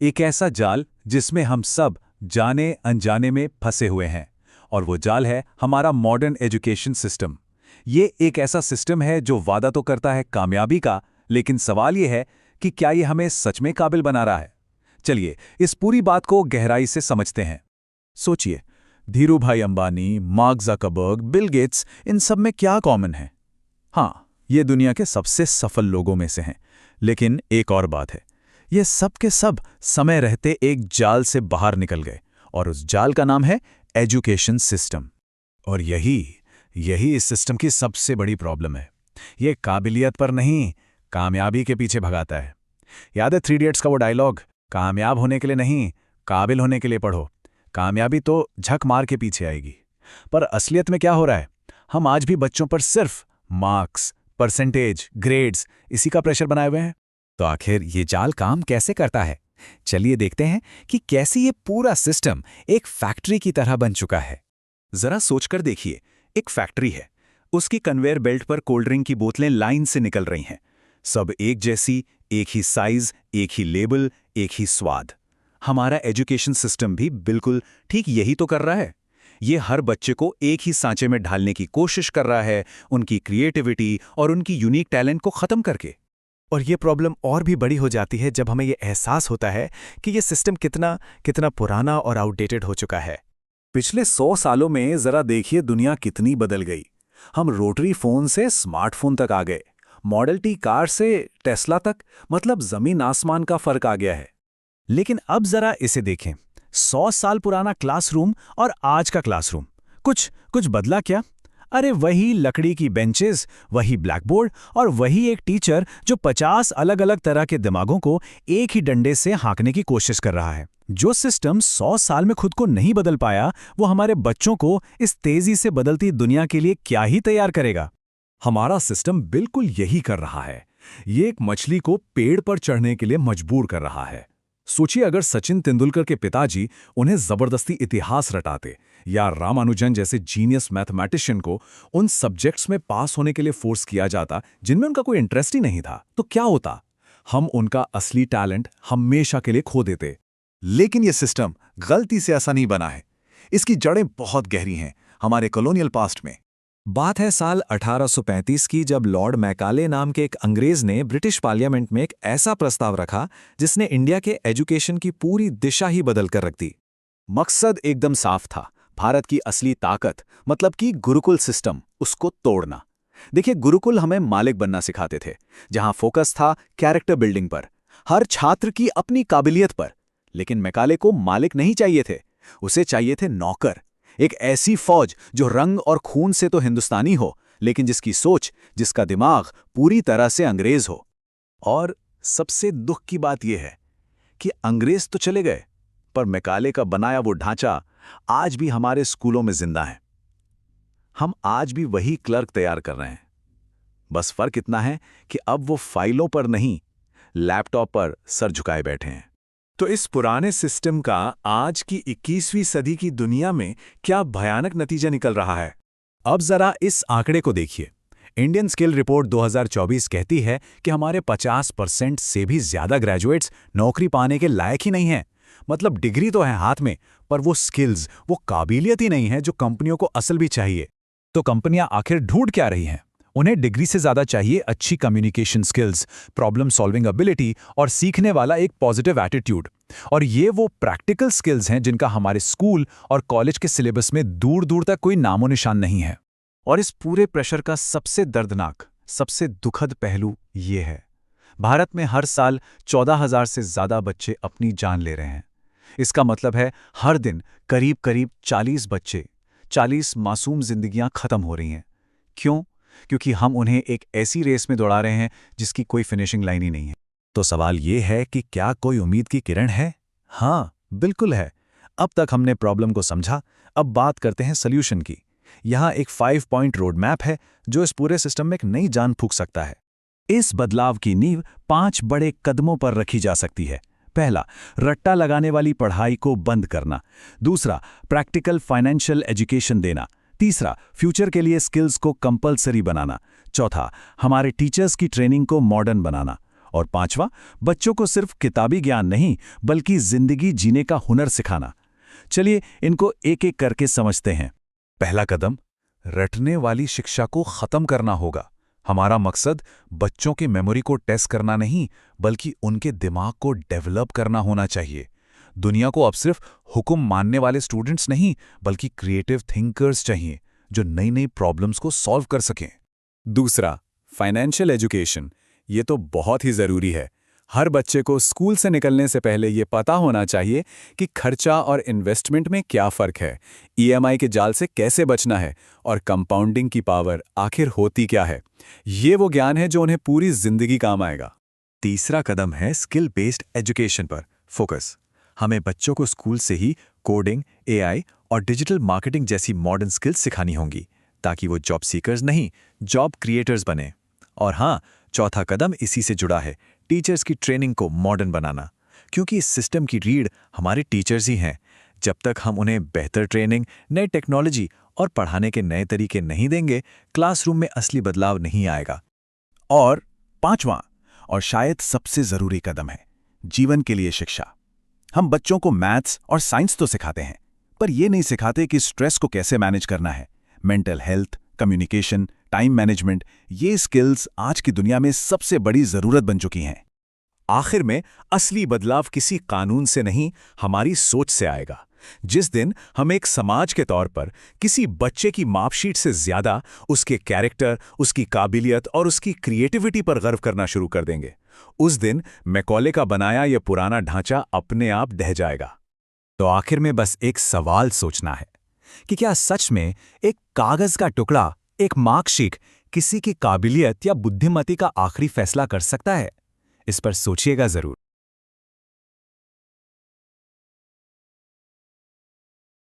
एक ऐसा जाल जिसमें हम सब जाने अनजाने में फंसे हुए हैं। और वो जाल है हमारा मॉडर्न एजुकेशन सिस्टम। ये एक ऐसा सिस्टम है जो वादा तो करता है कामयाबी का, लेकिन सवाल ये है कि क्या ये हमें सच में काबिल बना रहा है। चलिए इस पूरी बात को गहराई से समझते हैं। सोचिए, Dhirubhai Ambani, Mark Zuckerberg, Bill Gates, इन सब में क्या कॉमन है? हाँ, ये दुनिया के सबसे सफल लोगों में से हैं। लेकिन एक और बात है, ये सब के सब समय रहते एक जाल से बाहर निकल गए, और उस जाल का नाम है एजुकेशन सिस्टम। और यही इस सिस्टम की सबसे बड़ी प्रॉब्लम है। ये काबिलियत पर नहीं, कामयाबी के पीछे भगाता है। याद है 3 इडियट्स का वो डायलॉग, कामयाब होने के लिए नहीं, काबिल होने के लिए पढ़ो। कामयाबी तो झक मार के पीछे आएगी। पर असलियत में क्या हो रहा है? हम आज भी बच्चों पर सिर्फ मार्क्स, परसेंटेज, ग्रेड्स, इसी का प्रेशर बनाए हुए हैं। तो आखिर ये जाल काम कैसे करता है? चलिए देखते हैं कि कैसे ये पूरा सिस्टम एक फैक्ट्री की तरह बन चुका है। जरा सोचकर देखिए, एक फैक्ट्री है, उसकी कन्वेयर बेल्ट पर कोल्ड ड्रिंक की बोतलें लाइन से निकल रही हैं। सब एक जैसी, एक ही साइज, एक ही लेबल, एक ही स्वाद। हमारा एजुकेशन सिस्टम भी बिल्कुल ठीक यही तो कर रहा है। ये हर बच्चे को एक ही सांचे में ढालने की कोशिश कर रहा है, उनकी क्रिएटिविटी और उनकी यूनिक टैलेंट को खत्म करके। और ये प्रॉब्लम और भी बड़ी हो जाती है जब हमें ये एहसास होता है कि ये सिस्टम कितना पुराना और आउटडेटेड हो चुका है। पिछले 100 सालों में जरा देखिए दुनिया कितनी बदल गई। हम रोटरी फोन से स्मार्टफोन तक आ गए, मॉडल टी कार से टेस्ला तक, मतलब जमीन आसमान का फर्क आ गया है। लेकिन अब जरा इसे देखें, 100 साल पुराना क्लासरूम और आज का क्लासरूम, कुछ बदला क्या? अरे वही लकड़ी की बेंचेस, वही ब्लैक बोर्ड और वही एक टीचर जो 50 अलग अलग तरह के दिमागों को एक ही डंडे से हाँकने की कोशिश कर रहा है। जो सिस्टम 100 साल में खुद को नहीं बदल पाया, वो हमारे बच्चों को इस तेजी से बदलती दुनिया के लिए क्या ही तैयार करेगा। हमारा सिस्टम बिल्कुल यही कर रहा है। ये एक मछली को पेड़ पर चढ़ने के लिए मजबूर कर रहा है। सोचिए, अगर सचिन तेंदुलकर के पिताजी उन्हें जबरदस्ती इतिहास रटाते या रामानुजन जैसे जीनियस मैथमेटिशियन को उन सब्जेक्ट्स में पास होने के लिए फोर्स किया जाता जिनमें उनका कोई इंटरेस्ट ही नहीं था, तो क्या होता? हम उनका असली टैलेंट हमेशा के लिए खो देते। लेकिन यह सिस्टम गलती से ऐसा नहीं बना है। इसकी जड़ें बहुत गहरी हैं, हमारे कॉलोनियल पास्ट में। बात है साल 1835 की, जब लॉर्ड मैकाले नाम के एक अंग्रेज ने ब्रिटिश पार्लियामेंट में एक ऐसा प्रस्ताव रखा जिसने इंडिया के एजुकेशन की पूरी दिशा ही बदल कर रख दी। मकसद एकदम साफ था, भारत की असली ताकत मतलब कि गुरुकुल सिस्टम, उसको तोड़ना। देखिए, गुरुकुल हमें मालिक बनना सिखाते थे, जहां फोकस था कैरेक्टर बिल्डिंग पर, हर छात्र की अपनी काबिलियत पर। लेकिन मैकाले को मालिक नहीं चाहिए थे, उसे चाहिए थे नौकर। एक ऐसी फौज जो रंग और खून से तो हिंदुस्तानी हो, लेकिन जिसकी सोच, जिसका दिमाग पूरी तरह से अंग्रेज हो। और सबसे दुख की बात यह है कि अंग्रेज तो चले गए, पर मैकाले का बनाया वो ढांचा आज भी हमारे स्कूलों में जिंदा है। हम आज भी वही क्लर्क तैयार कर रहे हैं। बस फर्क इतना है कि अब वो फाइलों पर नहीं, लैपटॉप पर सर झुकाए बैठे हैं। तो इस पुराने सिस्टम का आज की 21वीं सदी की दुनिया में क्या भयानक नतीजा निकल रहा है? अब जरा इस आंकड़े को देखिए। इंडियन स्किल रिपोर्ट 2024 कहती है कि हमारे 50% से भी ज्यादा ग्रेजुएट्स नौकरी पाने के लायक ही नहीं हैं। मतलब डिग्री तो है हाथ में, पर वो स्किल्स, वो काबिलियत ही नहीं है जो कंपनियों को असल भी चाहिए। तो कंपनियां आखिर ढूंढ क्या रही हैं? उन्हें डिग्री से ज्यादा चाहिए अच्छी communication skills, problem solving ability और सीखने वाला एक पॉजिटिव एटीट्यूड। और ये वो प्रैक्टिकल स्किल्स हैं जिनका हमारे स्कूल और कॉलेज के सिलेबस में दूर दूर तक कोई नामो निशान नहीं है। और इस पूरे प्रेशर का सबसे दर्दनाक, सबसे दुखद पहलू ये है, भारत में हर साल 14,000 से ज्यादा बच्चे अपनी जान ले रहे हैं। इसका मतलब है हर दिन करीब करीब 40 बच्चे, 40 मासूम जिंदगियां खत्म हो रही हैं। क्यों? क्योंकि हम उन्हें एक ऐसी रेस में दौड़ा रहे हैं जिसकी कोई फिनिशिंग लाइन ही नहीं है। तो सवाल ये है कि क्या कोई उम्मीद की किरण है? हाँ, बिल्कुल है। अब तक हमने प्रॉब्लम को समझा, अब बात करते हैं सॉल्यूशन की। यहाँ एक 5 पॉइंट रोड मैप है जो इस पूरे सिस्टम में एक नई जान फूंक सकता है। इस बदलाव की नींव 5 बड़े कदमों पर रखी जा सकती है। पहला, रट्टा लगाने वाली पढ़ाई को बंद करना। दूसरा, प्रैक्टिकल फाइनेंशियल एजुकेशन देना। तीसरा, फ्यूचर के लिए स्किल्स को कंपलसरी बनाना। चौथा, हमारे टीचर्स की ट्रेनिंग को मॉडर्न बनाना। और पांचवा, बच्चों को सिर्फ किताबी ज्ञान नहीं बल्कि जिंदगी जीने का हुनर सिखाना। चलिए इनको एक एक करके समझते हैं। पहला कदम, रटने वाली शिक्षा को खत्म करना होगा। हमारा मकसद बच्चों की मेमोरी को टेस्ट करना नहीं बल्कि उनके दिमाग को डेवलप करना होना चाहिए। दुनिया को अब सिर्फ हुक्म मानने वाले स्टूडेंट्स नहीं बल्कि क्रिएटिव थिंकर्स चाहिए जो नई नई प्रॉब्लम्स को सॉल्व कर सकें। दूसरा, फाइनेंशियल एजुकेशन। ये तो बहुत ही ज़रूरी है। हर बच्चे को स्कूल से निकलने से पहले ये पता होना चाहिए कि खर्चा और इन्वेस्टमेंट में क्या फ़र्क है, ईएमआई के जाल से कैसे बचना है और कंपाउंडिंग की पावर आखिर होती क्या है। ये वो ज्ञान है जो उन्हें पूरी जिंदगी काम आएगा। तीसरा कदम है स्किल बेस्ड एजुकेशन पर फोकस। हमें बच्चों को स्कूल से ही कोडिंग, एआई और डिजिटल मार्केटिंग जैसी मॉडर्न स्किल्स सिखानी होंगी ताकि वो जॉब सीकर्स नहीं, जॉब क्रिएटर्स बने। और हाँ, चौथा कदम इसी से जुड़ा है, टीचर्स की ट्रेनिंग को मॉडर्न बनाना, क्योंकि इस सिस्टम की रीढ़ हमारे टीचर्स ही हैं। जब तक हम उन्हें बेहतर ट्रेनिंग, नई टेक्नोलॉजी और पढ़ाने के नए तरीके नहीं देंगे, क्लासरूम में असली बदलाव नहीं आएगा। और पांचवां और शायद सबसे जरूरी कदम है जीवन के लिए शिक्षा। हम बच्चों को मैथ्स और साइंस तो सिखाते हैं, पर यह नहीं सिखाते कि स्ट्रेस को कैसे मैनेज करना है। Mental health, communication, time management, ये स्किल्स आज की दुनिया में सबसे बड़ी जरूरत बन चुकी हैं। आखिर में असली बदलाव किसी कानून से नहीं, हमारी सोच से आएगा। जिस दिन हम एक समाज के तौर पर किसी बच्चे की मार्कशीट से ज्यादा उसके कैरेक्टर, उसकी काबिलियत और उसकी क्रिएटिविटी पर गर्व करना शुरू कर देंगे, उस दिन मैकॉले का बनाया यह पुराना ढांचा अपने आप ढह जाएगा। तो आखिर में बस एक सवाल सोचना है कि क्या सच में एक कागज का टुकड़ा, एक मार्कशीट किसी की काबिलियत या बुद्धिमत्ता का आखिरी फैसला कर सकता है? इस पर सोचिएगा जरूर।